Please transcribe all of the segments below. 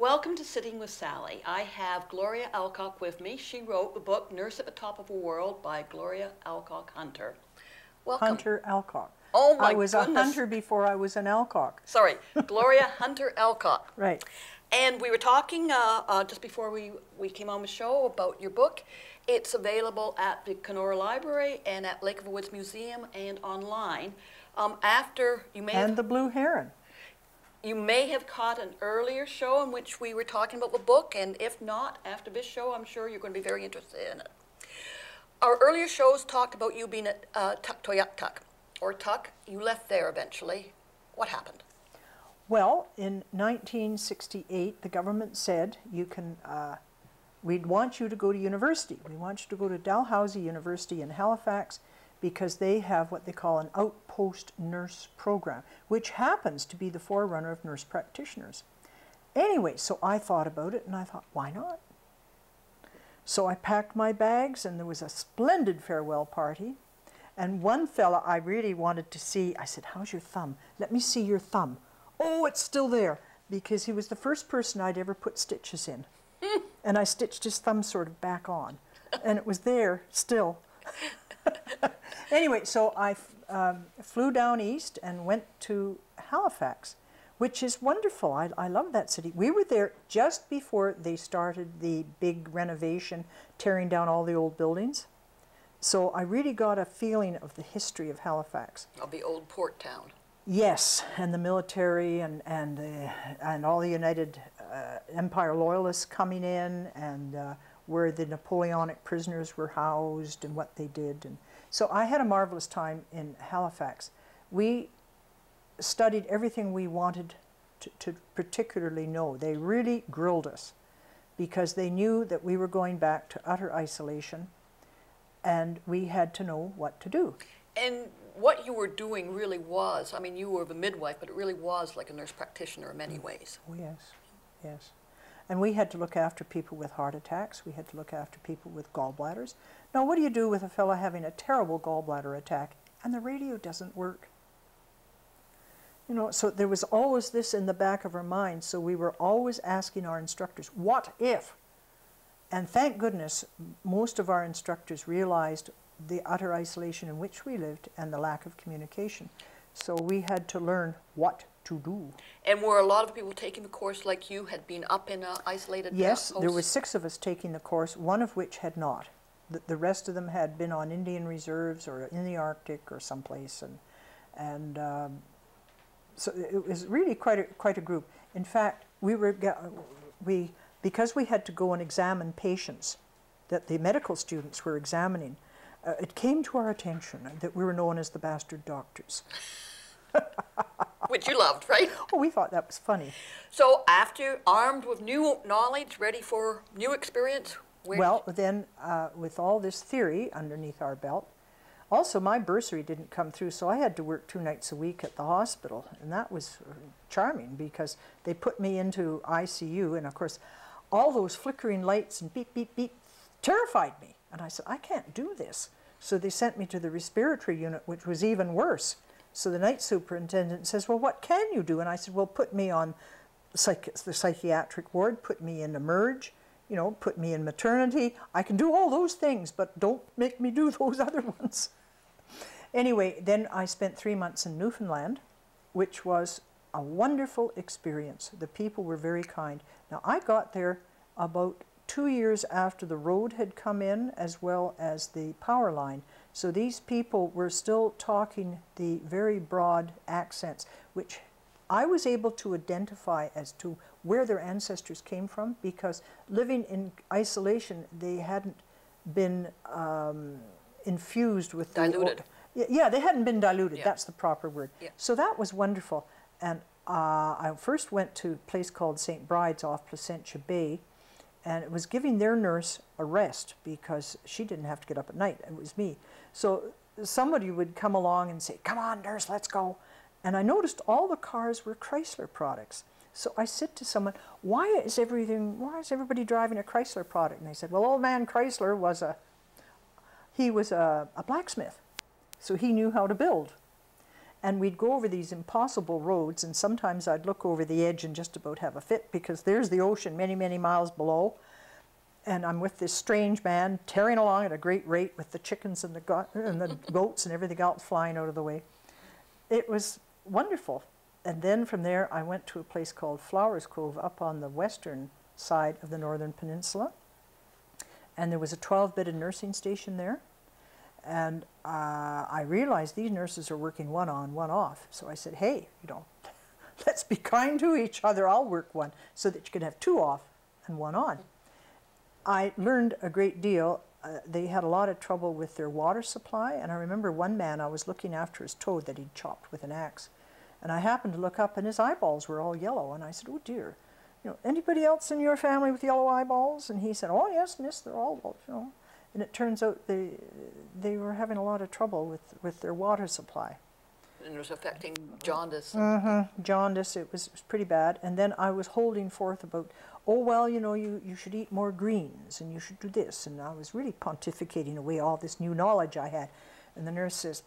Welcome to Sitting with Sally. I have Gloria Alcock with me. She wrote the book Nurse at the Top of the World by Gloria Alcock Hunter. Welcome. Hunter Alcock. Oh my I was goodness. a hunter before I was an Alcock. Sorry, Gloria Hunter Alcock. Right. And we were talking just before we came on the show about your book. It's available at the Kenora Library and at Lake of the Woods Museum and online. And the Blue Heron. You may have caught an earlier show in which we were talking about the book, and if not, after this show, I'm sure you're going to be very interested in it. Our earlier shows talked about you being at Tuktoyaktuk, or Tuk. You left there eventually. What happened? Well, in 1968, the government said, we'd want you to go to university. We want you to go to Dalhousie University in Halifax, because they have what they call an outpost nurse program, which happens to be the forerunner of nurse practitioners. Anyway, so I thought about it, and I thought, why not? So I packed my bags, and there was a splendid farewell party. And one fella I really wanted to see, I said, how's your thumb? Let me see your thumb. Oh, it's still there, because he was the first person I'd ever put stitches in. And I stitched his thumb sort of back on, and it was there still. Anyway, so I flew down east and went to Halifax, which is wonderful. I love that city. We were there just before they started the big renovation, tearing down all the old buildings. So I really got a feeling of the history of Halifax. Of the old port town. Yes, and the military and all the United Empire loyalists coming in, and where the Napoleonic prisoners were housed and what they did. And so I had a marvelous time in Halifax. We studied everything we wanted to particularly know. They really grilled us because they knew that we were going back to utter isolation, and we had to know what to do. And what you were doing really was, I mean, you were the midwife, but it really was like a nurse practitioner in many ways. Oh, yes, yes. And we had to look after people with heart attacks. We had to look after people with gallbladders. Now, what do you do with a fellow having a terrible gallbladder attack and the radio doesn't work? You know, so there was always this in the back of our minds. So we were always asking our instructors, what if? And thank goodness, most of our instructors realized the utter isolation in which we lived and the lack of communication. So we had to learn what to do. And were a lot of people taking the course like you had been up in an isolated Yes, post? there were 6 of us taking the course, one of which had not. The rest of them had been on Indian reserves or in the Arctic or someplace, and so it was really quite a group. In fact, because we had to go and examine patients that the medical students were examining, it came to our attention that we were known as the bastard doctors. Which you loved, right? Well, we thought that was funny. So after, armed with new knowledge, ready for new experience? Well, then with all this theory underneath our belt, also my bursary didn't come through, so I had to work 2 nights a week at the hospital, and that was charming because they put me into ICU, and of course all those flickering lights and beep, beep, beep terrified me. And I said, I can't do this. So they sent me to the respiratory unit, which was even worse. So the night superintendent says, well, what can you do? And I said, well, put me on the psychiatric ward, put me in emerge, you know, put me in maternity. I can do all those things, but don't make me do those other ones. Anyway, then I spent 3 months in Newfoundland, which was a wonderful experience. The people were very kind. Now, I got there about 2 years after the road had come in, as well as the power line. So these people were still talking the very broad accents, which I was able to identify as to where their ancestors came from, because living in isolation, they hadn't been infused with diluted. Yeah, they hadn't been diluted. Yeah. That's the proper word. Yeah. So that was wonderful. And I first went to a place called St. Bride's off Placentia Bay, and it was giving their nurse a rest because she didn't have to get up at night. It was me. So somebody would come along and say, come on, nurse, let's go. And I noticed all the cars were Chrysler products. So I said to someone, why is everybody driving a Chrysler product? And they said, well, old man Chrysler was a blacksmith. So he knew how to build. And we'd go over these impossible roads, and sometimes I'd look over the edge and just about have a fit, because there's the ocean many, many miles below. And I'm with this strange man tearing along at a great rate with the chickens and the goats and everything else flying out of the way. It was wonderful. And then from there, I went to a place called Flowers Cove up on the western side of the Northern Peninsula. And there was a 12-bedded nursing station there. And I realized these nurses are working one on, one off. So I said, hey, you know, let's be kind to each other. I'll work one so that you can have two off and one on. I learned a great deal. They had a lot of trouble with their water supply. And I remember one man, I was looking after his toe that he'd chopped with an axe. And I happened to look up and his eyeballs were all yellow. And I said, oh dear, you know, anybody else in your family with yellow eyeballs? And he said, oh yes, miss, they're all, you know. And it turns out they were having a lot of trouble with their water supply. And it was affecting jaundice. Jaundice, it was pretty bad. And then I was holding forth about, oh, well, you know, you should eat more greens and you should do this. And I was really pontificating away all this new knowledge I had. And the nurse says,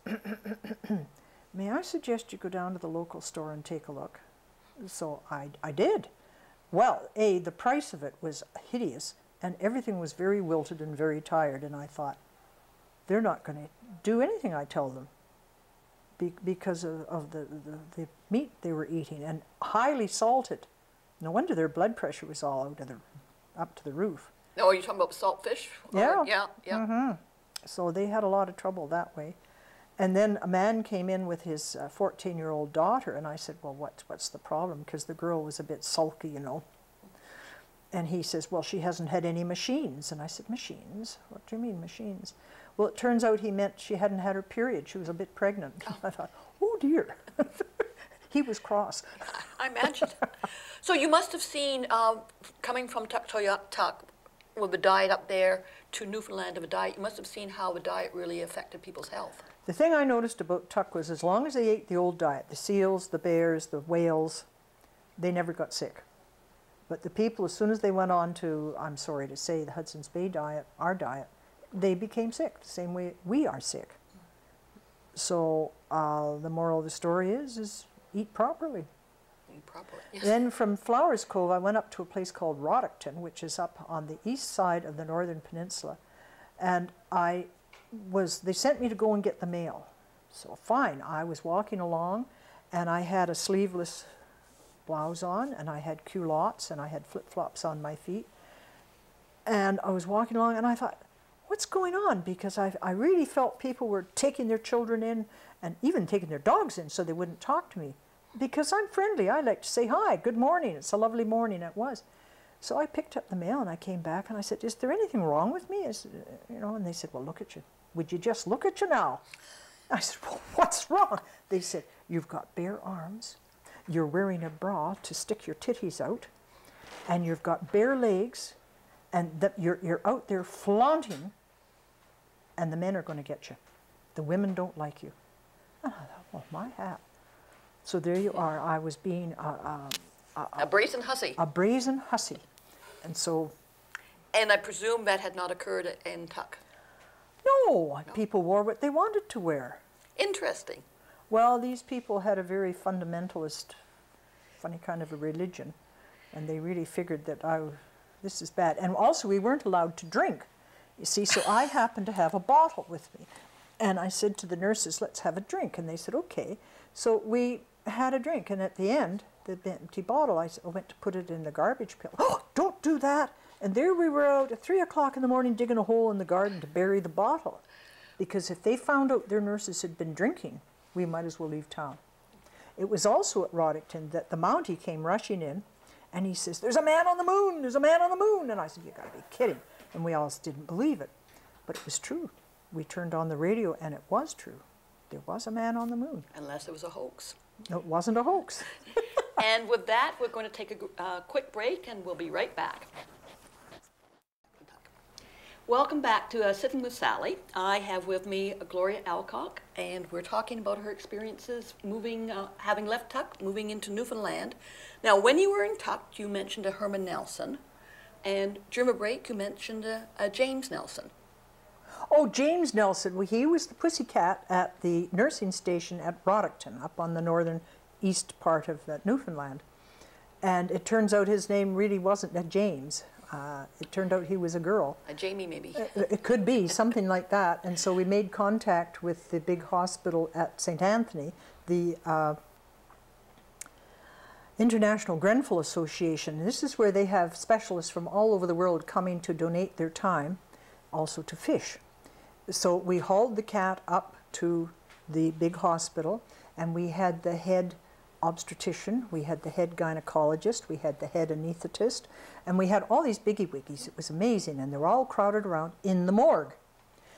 may I suggest you go down to the local store and take a look? So I did. Well, the price of it was hideous. And everything was very wilted and very tired. And I thought, they're not going to do anything I tell them because of the meat they were eating, and highly salted. No wonder their blood pressure was all up to the roof. Oh, are you talking about saltfish? Yeah. Yeah. So they had a lot of trouble that way. And then a man came in with his 14-year-old daughter, and I said, well, what's the problem? Because the girl was a bit sulky, you know. And he says, well, she hasn't had any machines. And I said, machines? What do you mean, machines? Well, it turns out he meant she hadn't had her period. She was a bit pregnant. Oh. I thought, oh, dear. He was cross. I imagined. So you must have seen, coming from Tuktoyaktuk, with the diet up there, to Newfoundland of a diet, you must have seen how the diet really affected people's health. The thing I noticed about Tuk was as long as they ate the old diet, the seals, the bears, the whales, they never got sick. But the people, as soon as they went on to, I'm sorry to say, the Hudson's Bay diet, our diet, they became sick, the same way we are sick. So the moral of the story is eat properly. Eat properly. Yes. Then from Flowers Cove, I went up to a place called Roddickton, which is up on the east side of the Northern Peninsula. And they sent me to go and get the mail. So fine, I was walking along, and I had a sleeveless blouse on, and I had culottes, and I had flip-flops on my feet. And I was walking along, and I thought, what's going on? Because I really felt people were taking their children in, and even taking their dogs in so they wouldn't talk to me. Because I'm friendly, I like to say, hi, good morning, it's a lovely morning, it was. So I picked up the mail, and I came back, and I said, is there anything wrong with me? You know, and they said, well, look at you. Would you just look at you now? I said, well, what's wrong? They said, you've got bare arms, you're wearing a bra to stick your titties out, and you've got bare legs, and you're out there flaunting, and the men are going to get you. The women don't like you. And I thought, well, my hat. So there you are. I was being a brazen hussy. A brazen hussy. And so... And I presume that had not occurred in Tuk. No, people wore what they wanted to wear. Interesting. Well, these people had a very fundamentalist, funny kind of a religion, and they really figured that this is bad. And also, we weren't allowed to drink, you see, so I happened to have a bottle with me. And I said to the nurses, let's have a drink. And they said, okay. So we had a drink, and at the end, the empty bottle, I went to put it in the garbage pail. Oh, don't do that! And there we were out at 3 o'clock in the morning digging a hole in the garden to bury the bottle. Because if they found out their nurses had been drinking, we might as well leave town. It was also at Roddickton that the Mountie came rushing in, and he says, there's a man on the moon, there's a man on the moon. And I said, you gotta be kidding. And we all didn't believe it. But it was true. We turned on the radio, and it was true. There was a man on the moon. Unless it was a hoax. No, it wasn't a hoax. And with that, we're going to take a quick break, and we'll be right back. Welcome back to Sitting with Sallie. I have with me Gloria Alcock, and we're talking about her experiences moving, having left Tuk, moving into Newfoundland. Now, when you were in Tuk, you mentioned a Herman Nelson, and during a break, you mentioned a James Nelson. Oh, James Nelson, well, he was the pussycat at the nursing station at Brockton, up on the northern east part of Newfoundland. And it turns out his name really wasn't a James. It turned out he was a girl. A Jamie, maybe. It could be, something like that. And so we made contact with the big hospital at St. Anthony, the International Grenfell Association. This is where they have specialists from all over the world coming to donate their time, also to fish. So we hauled the cat up to the big hospital, and we had the head obstetrician, we had the head gynecologist, we had the head anaesthetist, and we had all these biggie-wiggies. It was amazing, and they were all crowded around in the morgue.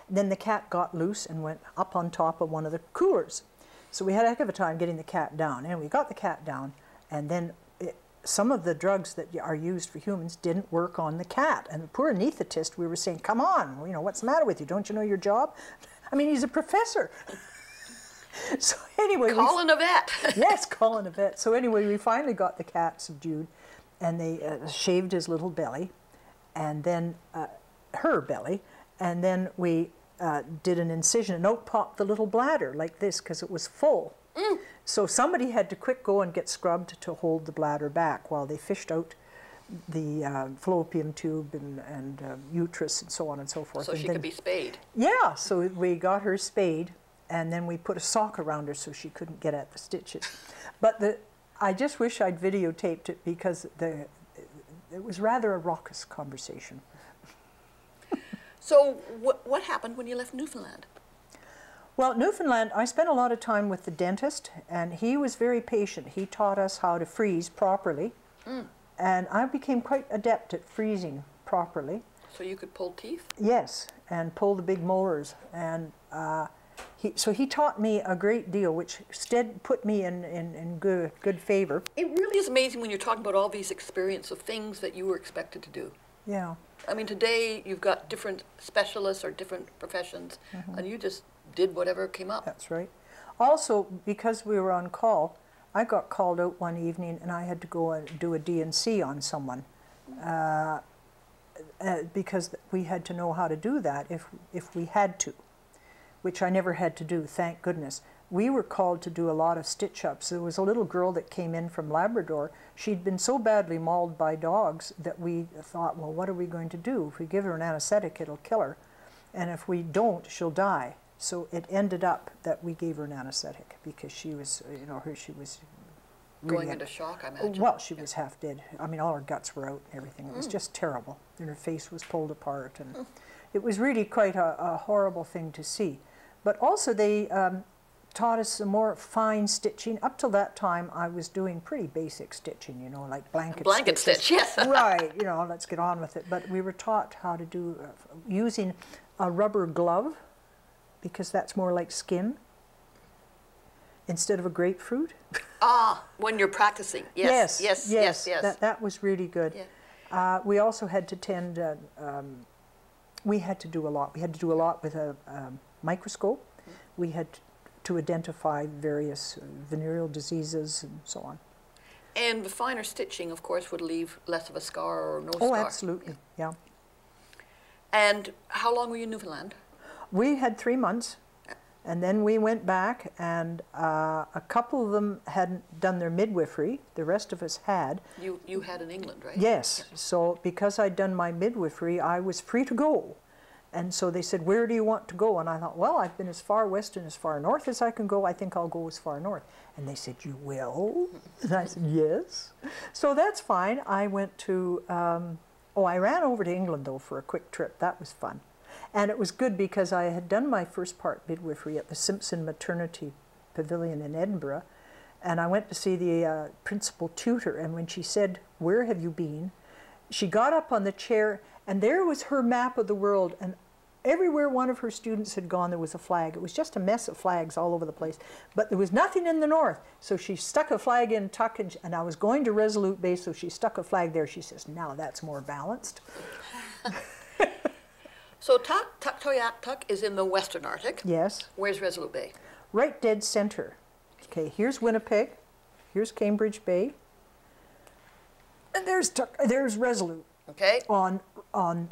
And then the cat got loose and went up on top of one of the coolers. So we had a heck of a time getting the cat down, and we got the cat down, and then some of the drugs that are used for humans didn't work on the cat. And the poor anaesthetist, we were saying, come on, you know, what's the matter with you? Don't you know your job? I mean, he's a professor. So anyway, calling a vet. Yes, calling a vet. So anyway, we finally got the cat subdued, and they shaved his little belly, and then her belly, and then we did an incision, and out popped the little bladder like this because it was full. Mm. So somebody had to quick go and get scrubbed to hold the bladder back while they fished out the fallopian tube and uterus and so on and so forth. So she could be spayed. Yeah, so we got her spayed, and then we put a sock around her so she couldn't get at the stitches. But I just wish I'd videotaped it because it was rather a raucous conversation. So what happened when you left Newfoundland? Well, Newfoundland, I spent a lot of time with the dentist, and he was very patient. He taught us how to freeze properly, and I became quite adept at freezing properly. So you could pull teeth? Yes, and pull the big molars. And so he taught me a great deal, which put me in good favor. It really is amazing when you're talking about all these experiences of things that you were expected to do. Yeah. I mean, today you've got different specialists or different professions, and you just did whatever came up. That's right. Also, because we were on call, I got called out one evening and I had to go and do a D&C on someone because we had to know how to do that if we had to, which I never had to do, thank goodness. We were called to do a lot of stitch-ups. There was a little girl that came in from Labrador. She'd been so badly mauled by dogs that we thought, well, what are we going to do? If we give her an anesthetic, it'll kill her. And if we don't, she'll die. So it ended up that we gave her an anesthetic because she was, you know, she was really going into shock, I imagine. Well, she was half dead. I mean, all her guts were out and everything. It was just terrible. And her face was pulled apart. And it was really quite a horrible thing to see. But also they taught us some more fine stitching. Up till that time, I was doing pretty basic stitching, you know, like blanket stitch, yes. Right, you know, let's get on with it. But we were taught how to do, using a rubber glove, because that's more like skin, instead of a grapefruit. Ah, when you're practicing. Yes, yes. That was really good. Yeah. We also had to tend, we had to do a lot. We had to do a lot with a microscope. We had to identify various venereal diseases and so on. And the finer stitching, of course, would leave less of a scar or no scar. Oh, absolutely, yeah. And how long were you in Newfoundland? We had 3 months, and then we went back, and a couple of them hadn't done their midwifery. The rest of us had. You had in England, right? Yes. So because I'd done my midwifery, I was free to go. And so they said, where do you want to go? And I thought, well, I've been as far west and as far north as I can go. I think I'll go as far north. And they said, you will? And I said, yes. So that's fine. I went to, I ran over to England, though, for a quick trip. That was fun. And it was good because I had done my first part midwifery at the Simpson Maternity Pavilion in Edinburgh. And I went to see the principal tutor. And when she said, where have you been? She got up on the chair, and there was her map of the world. And everywhere one of her students had gone, there was a flag. It was just a mess of flags all over the place. But there was nothing in the north. So she stuck a flag in Tuck, and I was going to Resolute Bay, so she stuck a flag there. She says, now that's more balanced. So Tuktoyaktuk is in the Western Arctic. Yes. Where's Resolute Bay? Right dead center. Okay, here's Winnipeg. Here's Cambridge Bay. And there's Resolute. Okay. On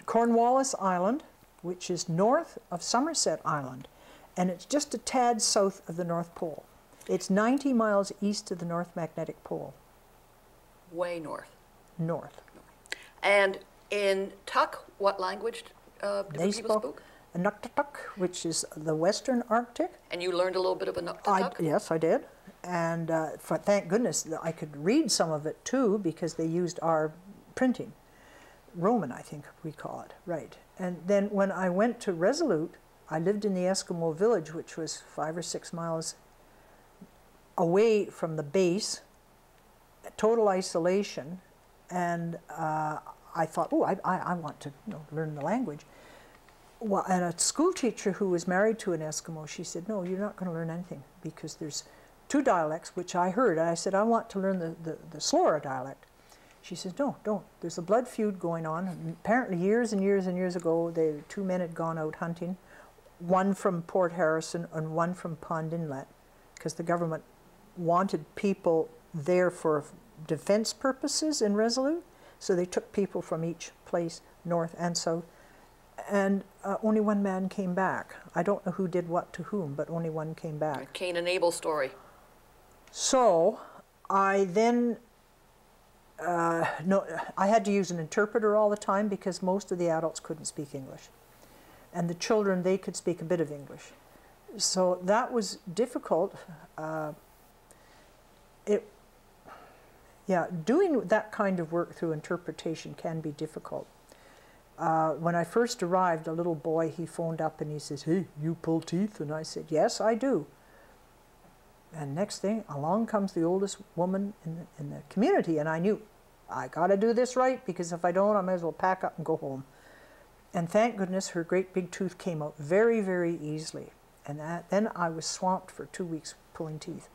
Cornwallis Island, which is north of Somerset Island, and it's just a tad south of the North Pole. It's 90 miles east of the North Magnetic Pole. Way north. North. And in Tuk, what language do They people speak? Inuktitut, which is the Western Arctic. And you learned a little bit of Inuktitut? Yes, I did. And thank goodness I could read some of it too, because they used our printing. Roman, I think we call it, right. And then when I went to Resolute, I lived in the Eskimo village, which was 5 or 6 miles away from the base, total isolation, and I thought, oh, I want to learn the language. Well, and a school teacher who was married to an Eskimo, she said, no, you're not going to learn anything, because there's 2 dialects, which I heard, and I said, I want to learn the Slora dialect. She says, no, don't. There's a blood feud going on. And apparently years and years and years ago, 2 men had gone out hunting, one from Port Harrison and one from Pond Inlet, because the government wanted people there for defense purposes in Resolute. So they took people from each place, north and south. And only one man came back. I don't know who did what to whom, but only one came back. A Cain and Abel story. So I then, I had to use an interpreter all the time because most of the adults couldn't speak English. And the children, they could speak a bit of English. So that was difficult. Doing that kind of work through interpretation can be difficult. When I first arrived, a little boy, he phoned up and he says, hey, you pull teeth? And I said, yes, I do. And next thing, along comes the oldest woman in the community, and I knew, I got to do this right, because if I don't, I might as well pack up and go home. And thank goodness her great big tooth came out very, very easily. And then I was swamped for 2 weeks pulling teeth.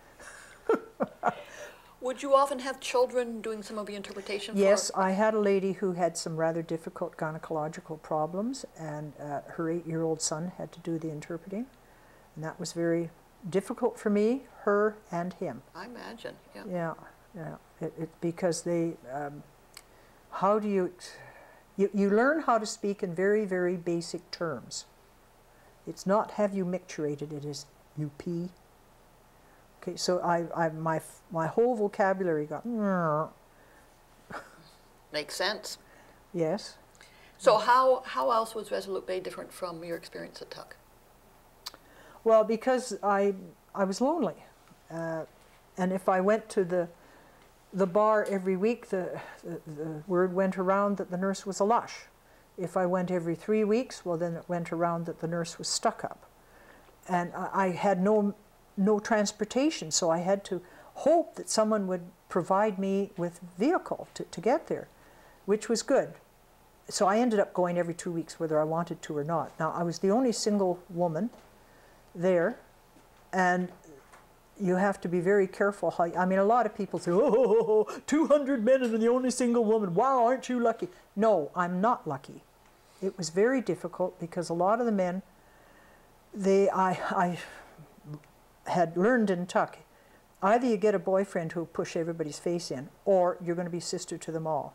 Would you often have children doing some of the interpretation? Yes, I had a lady who had some rather difficult gynecological problems, and her 8-year-old son had to do the interpreting. And that was very difficult for me, her, and him. I imagine, yeah. Yeah. Because they, how do you learn how to speak in very, very basic terms. It's not have you micturated, it is you pee. Okay, so my whole vocabulary got. Makes sense. Yes. So how else was Resolute Bay different from your experience at Tuk? Well, because I was lonely, and if I went to the bar every week, the word went around that the nurse was a lush. If I went every 3 weeks, well, then it went around that the nurse was stuck up, and I had no transportation, so I had to hope that someone would provide me with vehicle to get there, which was good. So I ended up going every 2 weeks, whether I wanted to or not. Now, I was the only single woman there, and you have to be very careful how, I mean, a lot of people say, oh, 200 men and the only single woman, wow, aren't you lucky? No, I'm not lucky. It was very difficult because a lot of the men, I had learned in Tuk, either you get a boyfriend who'll push everybody's face in, or you're going to be sister to them all.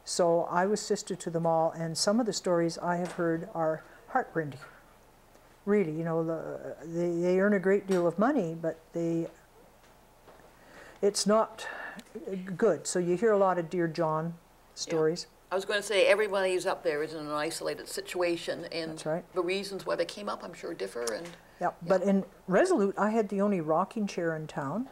So I was sister to them all, and some of the stories I have heard are heartrending. Really, you know, they earn a great deal of money, but it's not good. So you hear a lot of Dear John stories. Yeah. I was going to say, everybody who's up there is in an isolated situation, and that's right. The reasons why they came up, I'm sure, differ. And yeah, but in Resolute, I had the only rocking chair in town,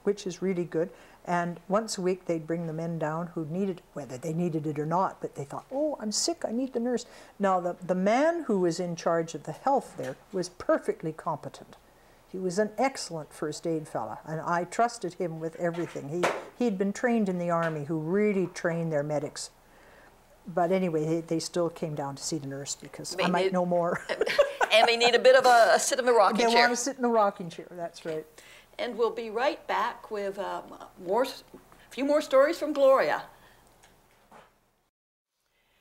which is really good. And once a week, they'd bring the men down who needed, whether they needed it or not, but they thought, oh, I'm sick, I need the nurse. Now, the man who was in charge of the health there was perfectly competent. He was an excellent first aid fella, and I trusted him with everything. He'd been trained in the Army, who really trained their medics. But anyway, they still came down to see the nurse because I might know more. And they need a bit of a sit in the rocking chair. They want to sit in the rocking chair, that's right. And we'll be right back with a few more stories from Gloria.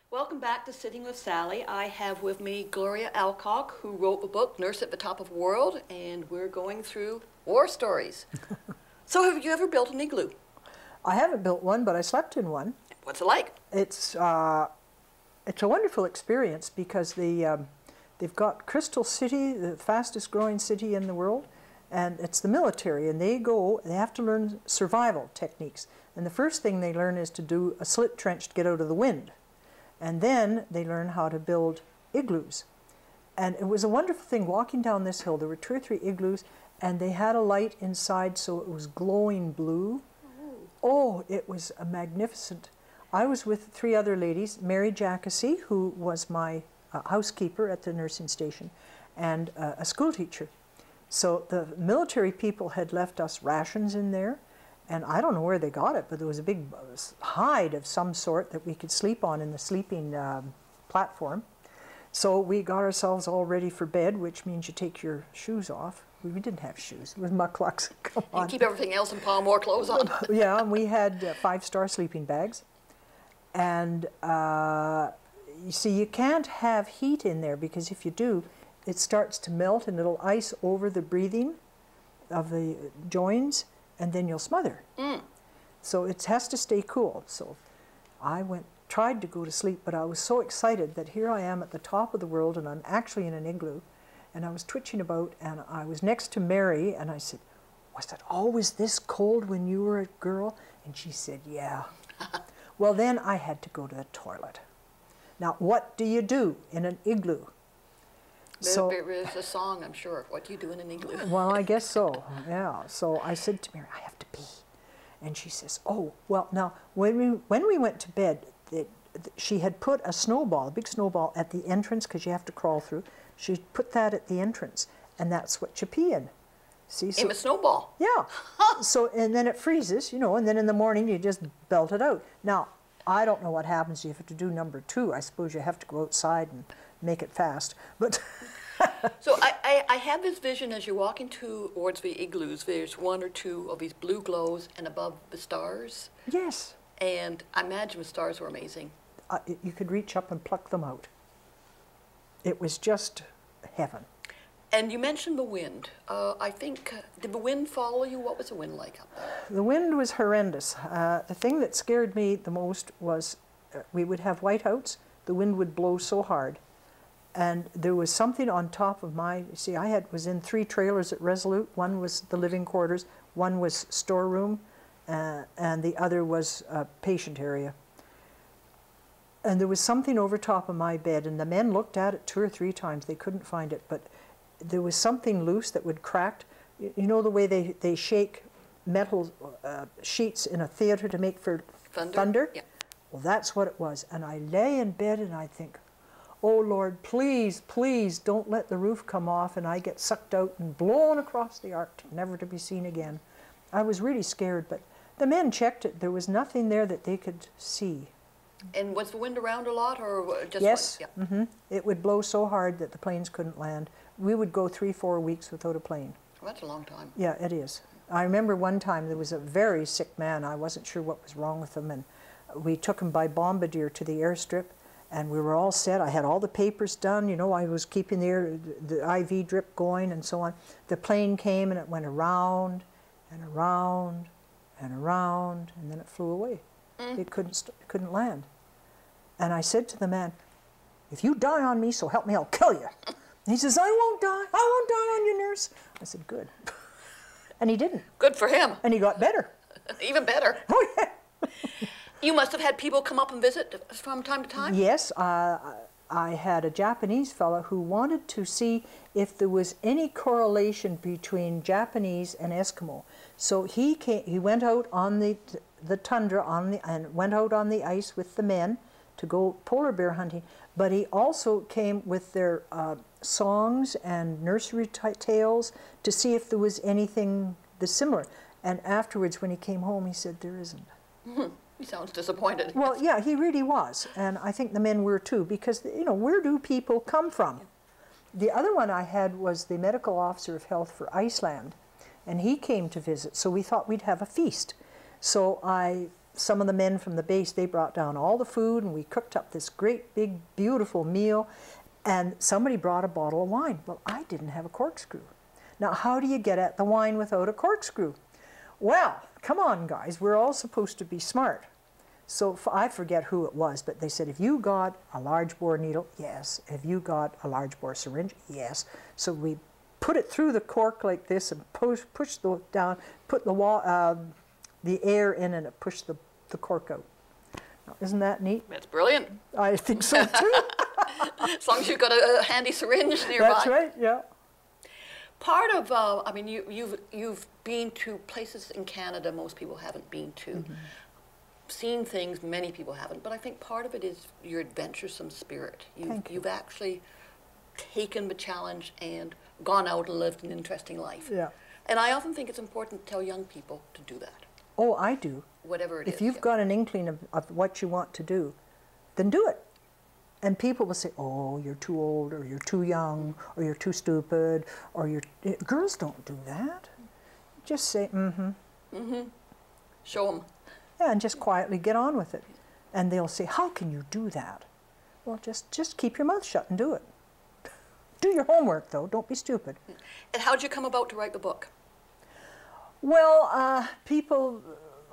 Welcome back to Sitting with Sallie. I have with me Gloria Alcock, who wrote the book Nurse at the Top of the World, and we're going through war stories. So have you ever built an igloo? I haven't built one, but I slept in one. What's it like? It's it's a wonderful experience because they've got Crystal City, the fastest growing city in the world, and it's the military, and they have to learn survival techniques. And the first thing they learn is to do a slit trench to get out of the wind. And then they learn how to build igloos. And it was a wonderful thing walking down this hill. There were 2 or 3 igloos, and they had a light inside, so it was glowing blue. Oh, it was a magnificent. I was with 3 other ladies, Mary Jackassy, who was my housekeeper at the nursing station, and a school teacher. So the military people had left us rations in there, and I don't know where they got it, but there was a big hide of some sort that we could sleep on in the sleeping platform. So we got ourselves all ready for bed, which means you take your shoes off. We didn't have shoes. It was mucklucks. Come on. And keep everything else and pile more clothes on. Yeah, and we had 5-star sleeping bags. And you see, you can't have heat in there because if you do, it starts to melt and it'll ice over the breathing of the joins, and then you'll smother. So it has to stay cool. So I tried to go to sleep, but I was so excited that here I am at the top of the world, and I'm actually in an igloo, and I was twitching about, and I was next to Mary, and I said, "Was it always this cold when you were a girl?" And she said, "Yeah." Well, then I had to go to the toilet. Now, what do you do in an igloo? There is a song, I'm sure. What do you do in an igloo? Well, I guess so, yeah. So I said to Mary, "I have to pee." And she says, "Oh, well, now, when we went to bed, she had put a snowball, a big snowball, at the entrance, because you have to crawl through. She put that at the entrance, and that's what you pee in. See, so, in a snowball? Yeah. So, and then it freezes, you know, and then in the morning you just belt it out. Now, I don't know what happens if you have to do number 2. I suppose you have to go outside and make it fast. But so I have this vision as you're walking towards the igloos, there's 1 or 2 of these blue glows, and above the stars. Yes. And I imagine the stars were amazing. You could reach up and pluck them out. It was just heaven. And you mentioned the wind. I think, did the wind follow you? What was the wind like up there? The wind was horrendous. The thing that scared me the most was we would have whiteouts. The wind would blow so hard. And there was something on top of see, I was in 3 trailers at Resolute. One was the living quarters, one was storeroom, and the other was a patient area. And there was something over top of my bed, and the men looked at it 2 or 3 times. They couldn't find it, but there was something loose that would crack. You know the way they shake metal sheets in a theater to make for thunder? Yeah. Well, that's what it was. And I lay in bed and I think, "Oh Lord, please, please don't let the roof come off and I get sucked out and blown across the arc, never to be seen again." I was really scared, but the men checked it. There was nothing there that they could see. And was the wind around a lot, or just? Yes. Yeah. It would blow so hard that the planes couldn't land. We would go 3-4 weeks without a plane. Well, that's a long time. Yeah, it is. I remember one time there was a very sick man. I wasn't sure what was wrong with him, and we took him by bombardier to the airstrip, and we were all set. I had all the papers done. You know, I was keeping the IV drip going and so on. The plane came and it went around and around and around, and then it flew away. It couldn't land. And I said to the man, "If you die on me, so help me, I'll kill you." And he says, "I won't die. I won't die on you, nurse." I said, "Good." And he didn't. Good for him. And he got better. Even better. Oh, yeah. You must have had people come up and visit from time to time? Yes. I had a Japanese fellow who wanted to see if there was any correlation between Japanese and Eskimo. So he went out on the tundra and went out on the ice with the men to go polar bear hunting, but he also came with their songs and nursery tales to see if there was anything similar. And afterwards, when he came home, he said, "There isn't." He sounds disappointed. Well, yeah, he really was, and I think the men were too, because, you know, where do people come from? The other one I had was the medical officer of health for Iceland, and he came to visit, so we thought we'd have a feast. So some of the men from the base, they brought down all the food, and we cooked up this great, big, beautiful meal, and somebody brought a bottle of wine. Well, I didn't have a corkscrew. Now, how do you get at the wine without a corkscrew? Well, come on, guys, we're all supposed to be smart. So I forget who it was, but they said, if you got a large bore needle, yes. If you got a large bore syringe, yes. So we put it through the cork like this and push the down, put the air in, and it pushed the cork out. Now, isn't that neat? That's brilliant. I think so too. As long as you've got a handy syringe nearby. That's right, yeah. Part of, I mean, you've been to places in Canada most people haven't been to. Mm-hmm. Seen things many people haven't, but I think part of it is your adventuresome spirit. You've actually taken the challenge and gone out and lived an interesting life. Yeah. And I often think it's important to tell young people to do that. Oh, I do. Whatever it is. If you've got an inkling of what you want to do, then do it. And people will say, oh, you're too old, or you're too young, or you're too stupid, or you're... Girls don't do that. Just say, mm-hmm. Mm-hmm. Show them. Yeah, and just quietly get on with it. And they'll say, how can you do that? Well, just keep your mouth shut and do it. Do your homework, though. Don't be stupid. And how did you come about to write the book? Well, people,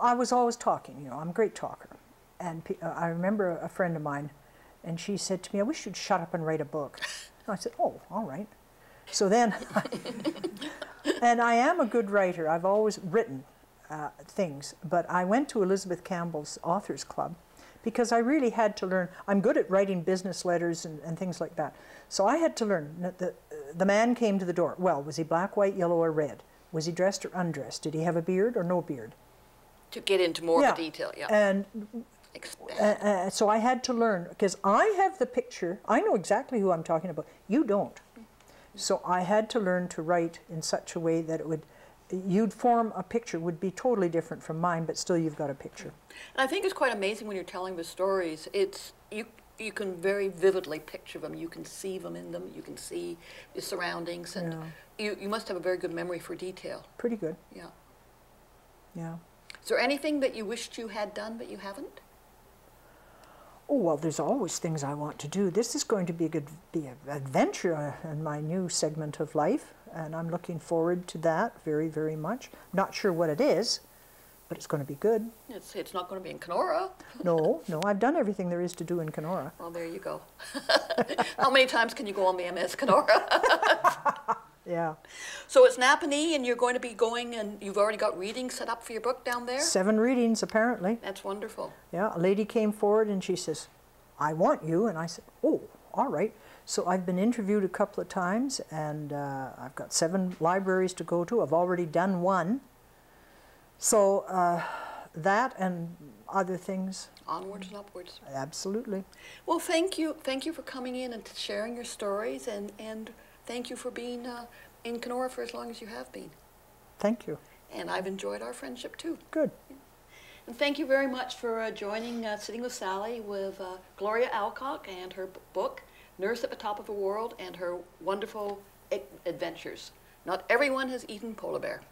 I was always talking, you know, I'm a great talker. And I remember a friend of mine, and she said to me, I wish you'd shut up and write a book. And I said, oh, all right. So then, and I am a good writer. I've always written things, but I went to Elizabeth Campbell's Authors Club because I really had to learn. I'm good at writing business letters and things like that. So I had to learn. The man came to the door. Well, was he black, white, yellow, or red? Was he dressed or undressed? Did he have a beard or no beard? To get into more of the detail, yeah. And so I had to learn, because I have the picture. I know exactly who I'm talking about. You don't. So I had to learn to write in such a way that it would, you'd form a picture would be totally different from mine, but still you've got a picture. And I think it's quite amazing when you're telling the stories. It's you can very vividly picture them. You can see them in them. You can see the surroundings, and you must have a very good memory for detail. Pretty good. Yeah. Yeah. Is there anything that you wished you had done but you haven't? Oh, well, there's always things I want to do. This is going to be an adventure in my new segment of life, and I'm looking forward to that very, very much. Not sure what it is, but it's going to be good. It's not going to be in Kenora. No, I've done everything there is to do in Kenora. Well, there you go. How many times can you go on the MS Kenora? Yeah. So it's Napanee, and you're going to be going, and you've already got readings set up for your book down there? 7 readings, apparently. That's wonderful. Yeah, a lady came forward and she says, I want you. And I said, oh, all right. So I've been interviewed a couple of times, and I've got 7 libraries to go to. I've already done 1. So that and other things. Onwards and upwards. Absolutely. Well, thank you. Thank you for coming in and sharing your stories, and thank you for being in Kenora for as long as you have been. Thank you. And I've enjoyed our friendship too. Good. And thank you very much for joining Sitting with Sallie with Gloria Alcock and her book, Nurse at the Top of the World, and her wonderful adventures. Not everyone has eaten polar bear.